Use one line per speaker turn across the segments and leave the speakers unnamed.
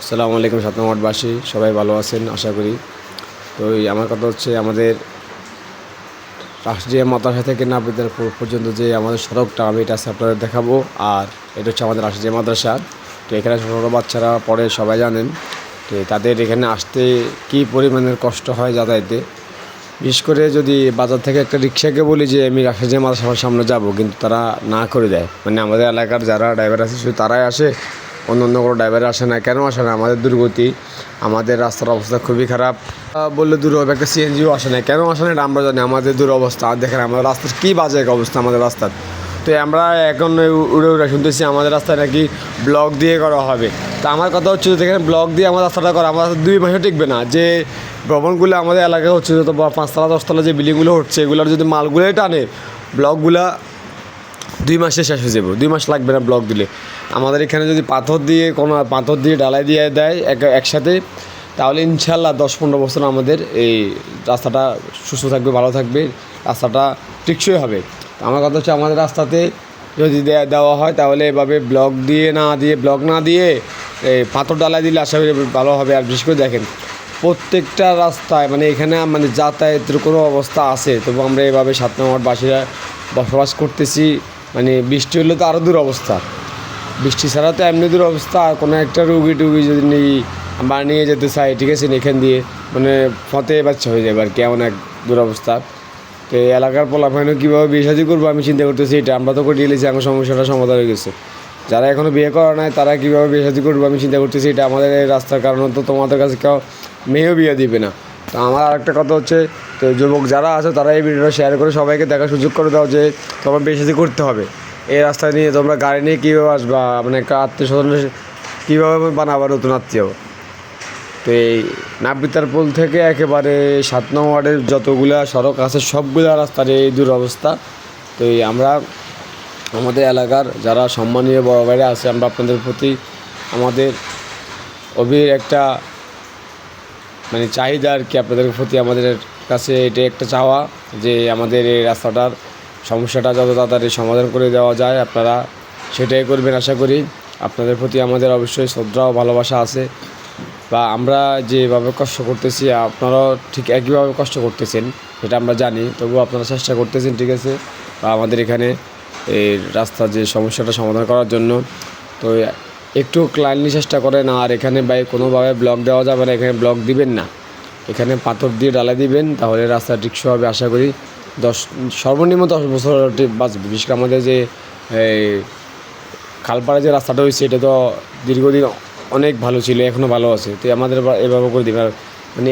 আসসালামু আলাইকুম সাতনামঠবাসী, সবাই ভালো আছেন আশা করি। তো আমার কথা হচ্ছে, আমাদের রাষ্ট্রীয় মাদ্রাসা থেকে নাবিদারপুর পর্যন্ত যে আমাদের সড়কটা, আমি এটা আপনাদের দেখাবো। আর এটা হচ্ছে আমাদের রাষ্ট্রীয় মাদ্রাসা। তো এখানে ছোটো বাচ্চারা পড়ে, সবাই জানেন। তো তাদের এখানে আসতে কী পরিমাণের কষ্ট হয় যাতায়াতে। বিশেষ করে যদি বাজার থেকে একটা রিক্সাকে বলি যে আমি রাষ্ট্রীয় মাদ্রাসার সামনে যাব, কিন্তু তারা না করে দেয়। মানে আমাদের এলাকার যারা ড্রাইভার আছে শুধু তারাই আসে, অন্য অন্য কোনো ড্রাইভার আসে না। কেন আসে না? আমাদের দুর্গতি, আমাদের রাস্তার অবস্থা খুবই খারাপ। বললে দূর হবে, একটা সিএনজিও আসে না। কেন আসে না এটা আমরা জানি। আমাদের দুরবস্থা দেখেন, আমাদের রাস্তার কী বাজে এক অবস্থা আমাদের রাস্তার। তো আমরা এখন উড়ে উড়ে শুনতেছি আমাদের রাস্তায় নাকি ব্লক দিয়ে করা হবে। তো আমার কথা হচ্ছে, যদি এখানে ব্লক দিয়ে আমার রাস্তাটা করা, আমার রাস্তা 2 মাসও টিকবে না। যে ভবনগুলো আমাদের এলাকায় হচ্ছে, যত 5তলা 10তলা যে বিল্ডিংগুলো হচ্ছে, এগুলোর যদি মালগুলোই টানে, ব্লকগুলা 2 মাসে শেষ হয়ে যাবে। 2 মাস লাগবে না ব্লক দিলে। আমাদের এখানে যদি পাথর দিয়ে ঢালাই দিয়ে দেয় একসাথে, তাহলে ইনশাল্লাহ 10-15 বছর আমাদের এই রাস্তাটা সুস্থ থাকবে, ভালো থাকবে, রাস্তাটা টেকসই হবে। আমার কথা হচ্ছে, আমাদের রাস্তাতে যদি দেওয়া হয়, তাহলে এভাবে ব্লক না দিয়ে এই পাথর ঢালাই দিলে আশা করি ভালো হবে। আর বিশেষ করে দেখেন, প্রত্যেকটা রাস্তায় মানে এখানে মানে যাতায়াতের কোনো অবস্থা আছে, তবু আমরা এভাবে সাতনামঠবাসীরা বসবাস করতেছি। মানে বৃষ্টি হলে তো আরও দূর অবস্থা, বৃষ্টি ছাড়া তো এমনি দূর অবস্থা। আর কোনো একটা রুগী যদি আমরা নিয়ে যেতে চাই, ঠিক আছে, এখান দিয়ে মানে ফতে বাচ্চা হয়ে যাবে আর কি, এমন এক দুরবস্থা। তো এই এলাকার পোলাপাইনও কীভাবে বিয়ে শাদী করবো আমি চিন্তা করতেছি। এটা আমরা তো করে দিয়েছি, আমার সমস্যাটা সমাধান হয়ে গেছে। যারা এখনও বিয়ে করা নাই, তারা কীভাবে বিয়ে শাদী করবো আমি চিন্তা করতেছি। এটা আমাদের এই রাস্তার কারণে তো তোমাদের কাছে কেউ মেয়েও বিয়ে দিবে না। তো আমার আরেকটা কথা হচ্ছে, তো যুবক যারা আছে তারা এই ভিডিওটা শেয়ার করে সবাইকে দেখার সুযোগ করে দাও যে তোমার বিয়ে শাদী করতে হবে। এই রাস্তা নিয়ে তোমরা গাড়ি নিয়ে কীভাবে আসবা, মানে একটা আত্মীয় স্বজনের কীভাবে বানাবা নতুন আত্মীয়। তো এই নাবিতারপুল থেকে একেবারে 7 নং ওয়ার্ডের যতগুলা সড়ক আছে, সবগুলা রাস্তার এই দুরবস্থা। তো এই আমরা আমাদের এলাকার যারা সম্মানীয় বড় ভাইরা আছে, আমরা আপনাদের প্রতি আমাদের একটা মানে চাহিদা আর কি, আপনাদের প্রতি আমাদের কাছে এটা একটা চাওয়া যে আমাদের এই রাস্তাটার সমস্যাটা যত তাড়াতাড়ি সমাধান করে দেওয়া যায়, আপনারা সেটাই করবেন আশা করি। আপনাদের প্রতি আমাদের অবশ্যই শ্রদ্ধা ও ভালোবাসা আছে। বা আমরা যেভাবে কষ্ট করতেছি, আপনারাও ঠিক একইভাবে কষ্ট করতেছেন, সেটা আমরা জানি। তবুও আপনারা চেষ্টা করতেছেন, ঠিক আছে। বা আমাদের এখানে এই রাস্তার যে সমস্যাটা সমাধান করার জন্য, তো একটু ক্লাইন্টলি চেষ্টা করেন। আর এখানে কোনোভাবে ব্লক দেওয়া যাবে না, এখানে ব্লক দিবেন না, এখানে পাথর দিয়ে ঢালাই দিবেন, তাহলে রাস্তা টিকসই হবে আশা করি। সর্বনিম্ন 10 বছর বাঁচবে। বিশেষ করে আমাদের যে খালপাড়ে যে রাস্তাটা হয়েছে, এটা তো দীর্ঘদিন অনেক ভালো ছিল, এখনও ভালো আছে। তো আমাদের এভাবে করে দিবেন। মানে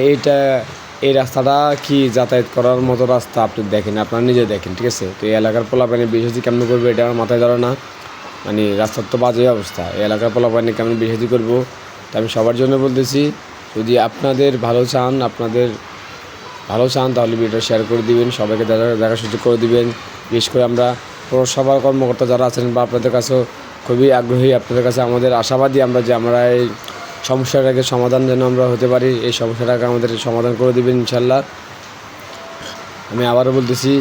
এই রাস্তাটা কি যাতায়াত করার মতো রাস্তা? আপনি দেখেন, আপনারা নিজে দেখেন, ঠিক আছে। তো এই এলাকার পোলাপানি বিশেষ কেমন করবে এটা আমার মাথায় ধরে না। মানে রাস্তার তো বাজে অবস্থা, এই এলাকার পোলাপানি কেমন বিশেষই করবো। তো আমি সবার জন্য বলতেছি, যদি আপনাদের ভালো চান তাহলে ভিডিওটা শেয়ার করে দিবেন, সবাইকে দেখার সুযোগ করে দিবেন। বিশেষ করে আমরা পৌরসভার কর্মকর্তা যারা আছেন বা আপনাদের কাছেও খুবই আগ্রহী, আপনাদের কাছে আমাদের আশাবাদী আমরা যে আমরা এই সমস্যাটাকে সমাধান যেন আমরা হতে পারি, এই সমস্যাটাকে আমাদের সমাধান করে দেবেন ইনশাল্লাহ। আমি আবারও বলতেছি,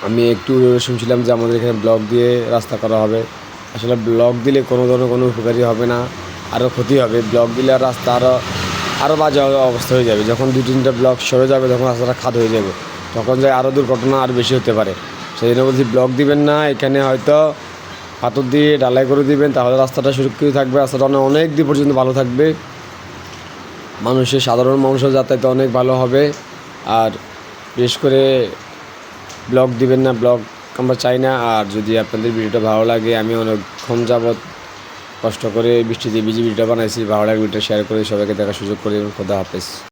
আমি একটু শুনছিলাম যে আমাদের এখানে ব্লক দিয়ে রাস্তা করা হবে। আসলে ব্লক দিলে কোনো ধরনের কোনো উপকারী হবে না, আরও ক্ষতি হবে। ব্লক দিলে রাস্তা আরও বাজে অবস্থা হয়ে যাবে। যখন 2-3টা ব্লক সরে যাবে, তখন রাস্তাটা খাদ হয়ে যাবে, তখন আরও দুর্ঘটনা আর বেশি হতে পারে। সেই জন্য বলছি, ব্লক দিবেন না, এখানে হয়তো পাথর দিয়ে ঢালাই করে দিবেন, তাহলে রাস্তাটা সুরক্ষিত থাকবে, রাস্তাটা অনেক দিন পর্যন্ত ভালো থাকবে, সাধারণ মানুষের যাতায়াতে অনেক ভালো হবে। আর বিশেষ করে ব্লক দিবেন না, ব্লক আমরা চাই না। আর যদি আপনাদের ভিডিওটা ভালো লাগে, আমি অনেকক্ষণ যাবৎ কষ্ট করে বৃষ্টিতে ভিডিওটা বানাইছি, ভালো লাগে ভিডিওটা শেয়ার করে সবাইকে দেখার সুযোগ করে দেবেন। খোদা হাফেজ।